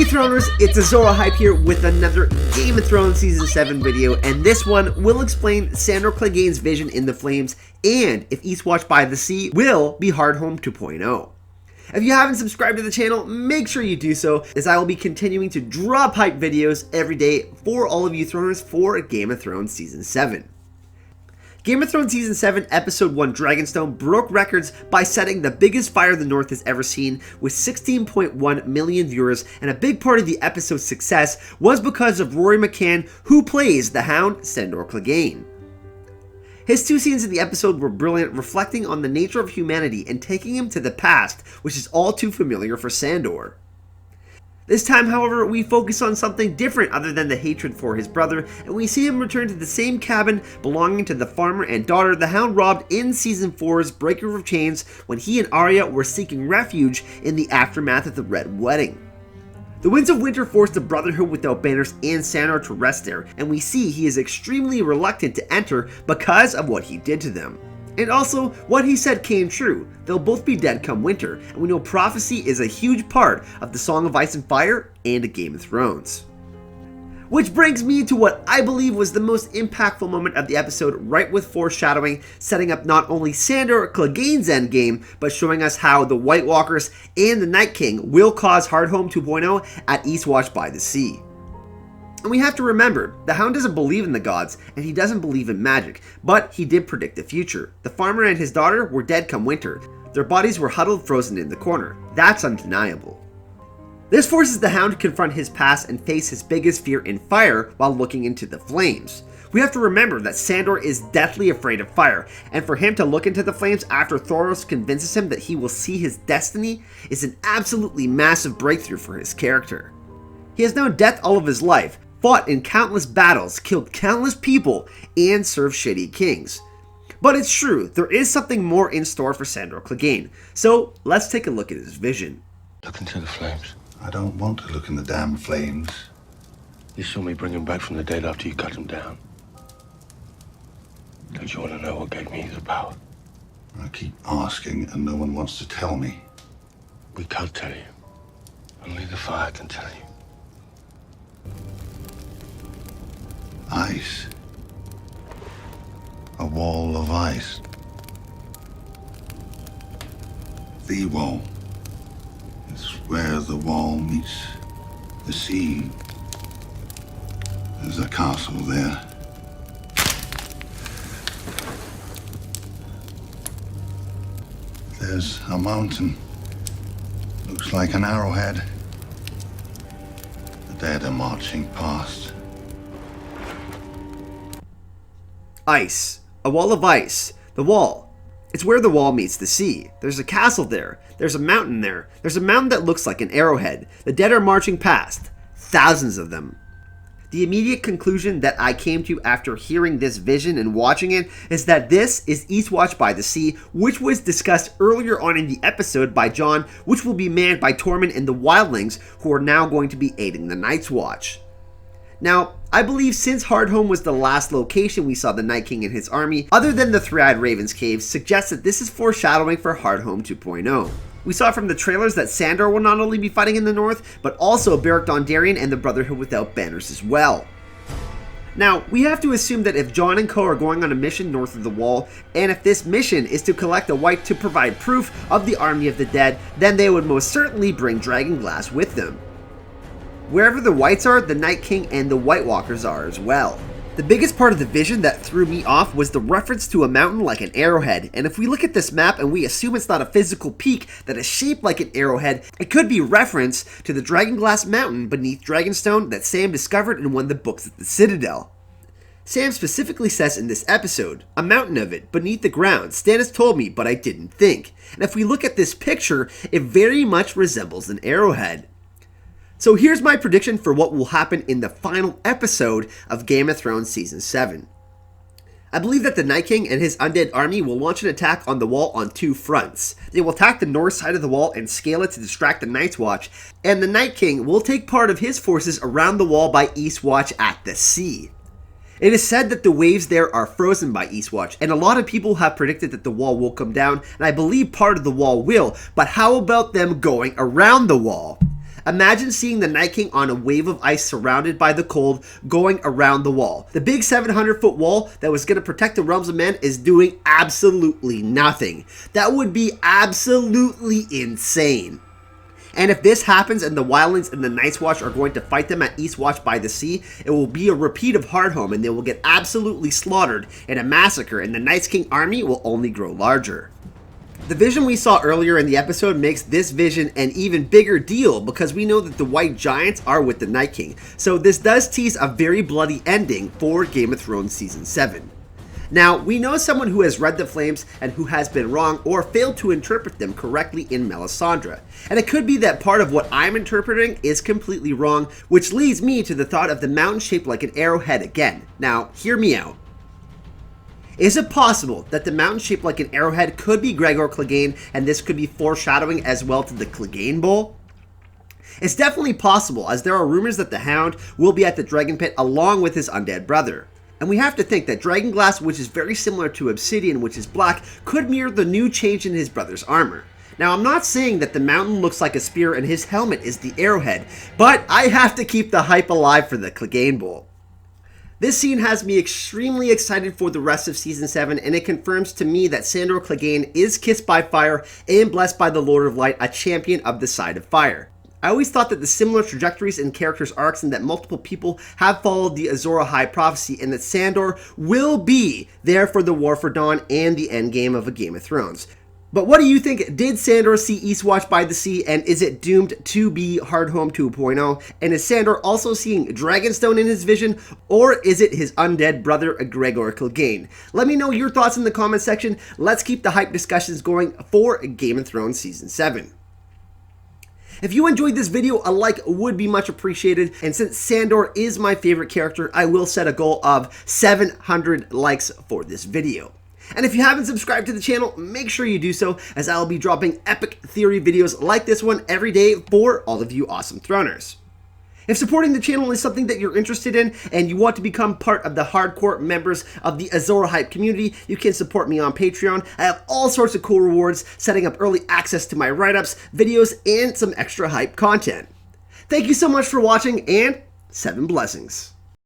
Throners, it's Azor Ahai here with another Game of Thrones Season 7 video, and this one will explain Sandor Clegane's vision in the flames, and if Eastwatch by the Sea will be Hardhome 2.0. If you haven't subscribed to the channel, make sure you do so, as I will be continuing to drop hype videos every day for all of you Throners for Game of Thrones Season 7. Game of Thrones Season 7 Episode 1 Dragonstone broke records by setting the biggest fire the North has ever seen with 16.1 million viewers, and a big part of the episode's success was because of Rory McCann, who plays the Hound, Sandor Clegane. His two scenes in the episode were brilliant, reflecting on the nature of humanity and taking him to the past, which is all too familiar for Sandor. This time, however, we focus on something different other than the hatred for his brother, and we see him return to the same cabin belonging to the farmer and daughter the Hound robbed in Season 4's Breaker of Chains when he and Arya were seeking refuge in the aftermath of the Red Wedding. The Winds of Winter forced the Brotherhood without banners and Sandor to rest there, and we see he is extremely reluctant to enter because of what he did to them. And also, what he said came true. They'll both be dead come winter, and we know prophecy is a huge part of the Song of Ice and Fire and a Game of Thrones. Which brings me to what I believe was the most impactful moment of the episode, right with foreshadowing, setting up not only Sandor Clegane's endgame, but showing us how the White Walkers and the Night King will cause Hardhome 2.0 at Eastwatch by the Sea. And we have to remember, the Hound doesn't believe in the gods, and he doesn't believe in magic, but he did predict the future. The farmer and his daughter were dead come winter. Their bodies were huddled frozen in the corner. That's undeniable. This forces the Hound to confront his past and face his biggest fear in fire while looking into the flames. We have to remember that Sandor is deathly afraid of fire, and for him to look into the flames after Thoros convinces him that he will see his destiny is an absolutely massive breakthrough for his character. He has known death all of his life, fought in countless battles, killed countless people, and served shitty kings. But it's true, there is something more in store for Sandor Clegane, so let's take a look at his vision. Look into the flames. I don't want to look in the damn flames. You saw me bring him back from the dead after you cut him down. Don't you want to know what gave me the power? I keep asking and no one wants to tell me. We can't tell you. Only the fire can tell you. Ice. A wall of ice. The wall. It's where the wall meets the sea. There's a castle there. There's a mountain. Looks like an arrowhead. The dead are marching past. Ice. A wall of ice. The wall. It's where the wall meets the sea. There's a castle there. There's a mountain there. There's a mountain that looks like an arrowhead. The dead are marching past. Thousands of them. The immediate conclusion that I came to after hearing this vision and watching it is that this is Eastwatch by the Sea, which was discussed earlier on in the episode by Jon, which will be manned by Tormund and the Wildlings, who are now going to be aiding the Night's Watch. Now, I believe since Hardhome was the last location we saw the Night King and his army, other than the Three-Eyed Raven's cave, suggests that this is foreshadowing for Hardhome 2.0. We saw from the trailers that Sandor will not only be fighting in the north, but also Beric Dondarrion and the Brotherhood without banners as well. Now, we have to assume that if Jon and co are going on a mission north of the wall, and if this mission is to collect a white to provide proof of the army of the dead, then they would most certainly bring Dragonglass with them. Wherever the Whites are, the Night King and the White Walkers are as well. The biggest part of the vision that threw me off was the reference to a mountain like an arrowhead, and if we look at this map and we assume it's not a physical peak that is shaped like an arrowhead, it could be reference to the Dragonglass mountain beneath Dragonstone that Sam discovered in one of the books at the Citadel. Sam specifically says in this episode, "A mountain of it, beneath the ground. Stannis told me, but I didn't think." And if we look at this picture, it very much resembles an arrowhead. So here's my prediction for what will happen in the final episode of Game of Thrones Season 7. I believe that the Night King and his undead army will launch an attack on the wall on two fronts. They will attack the north side of the wall and scale it to distract the Night's Watch, and the Night King will take part of his forces around the wall by Eastwatch at the sea. It is said that the waves there are frozen by Eastwatch, and a lot of people have predicted that the wall will come down, and I believe part of the wall will, but how about them going around the wall? Imagine seeing the Night King on a wave of ice surrounded by the cold going around the wall. The big 700-foot wall that was going to protect the realms of men is doing absolutely nothing. That would be absolutely insane. And if this happens and the Wildlings and the Night's Watch are going to fight them at Eastwatch by the Sea, it will be a repeat of Hardhome and they will get absolutely slaughtered in a massacre and the Night's King army will only grow larger. The vision we saw earlier in the episode makes this vision an even bigger deal because we know that the White Giants are with the Night King. So this does tease a very bloody ending for Game of Thrones Season 7. Now, we know someone who has read the flames and who has been wrong or failed to interpret them correctly in Melisandre. And it could be that part of what I'm interpreting is completely wrong, which leads me to the thought of the mountain shaped like an arrowhead again. Now, hear me out. Is it possible that the mountain shaped like an arrowhead could be Gregor Clegane and this could be foreshadowing as well to the Cleganebowl? It's definitely possible as there are rumors that the Hound will be at the Dragon Pit along with his undead brother. And we have to think that Dragonglass, which is very similar to Obsidian, which is black, could mirror the new change in his brother's armor. Now, I'm not saying that the mountain looks like a spear and his helmet is the arrowhead, but I have to keep the hype alive for the Cleganebowl. This scene has me extremely excited for the rest of Season 7, and it confirms to me that Sandor Clegane is kissed by fire and blessed by the Lord of Light, a champion of the side of fire. I always thought that the similar trajectories in characters' arcs and that multiple people have followed the Azor Ahai prophecy and that Sandor will be there for the War for Dawn and the endgame of A Game of Thrones. But what do you think? Did Sandor see Eastwatch by the Sea and is it doomed to be Hardhome 2.0? And is Sandor also seeing Dragonstone in his vision or is it his undead brother Gregor Clegane? Let me know your thoughts in the comment section. Let's keep the hype discussions going for Game of Thrones Season 7. If you enjoyed this video, a like would be much appreciated, and since Sandor is my favorite character, I will set a goal of 700 likes for this video. And if you haven't subscribed to the channel, make sure you do so, as I'll be dropping epic theory videos like this one every day for all of you awesome Throners. If supporting the channel is something that you're interested in and you want to become part of the hardcore members of the Azor Ahai community, you can support me on Patreon. I have all sorts of cool rewards, setting up early access to my write-ups, videos, and some extra hype content. Thank you so much for watching, and 7 blessings.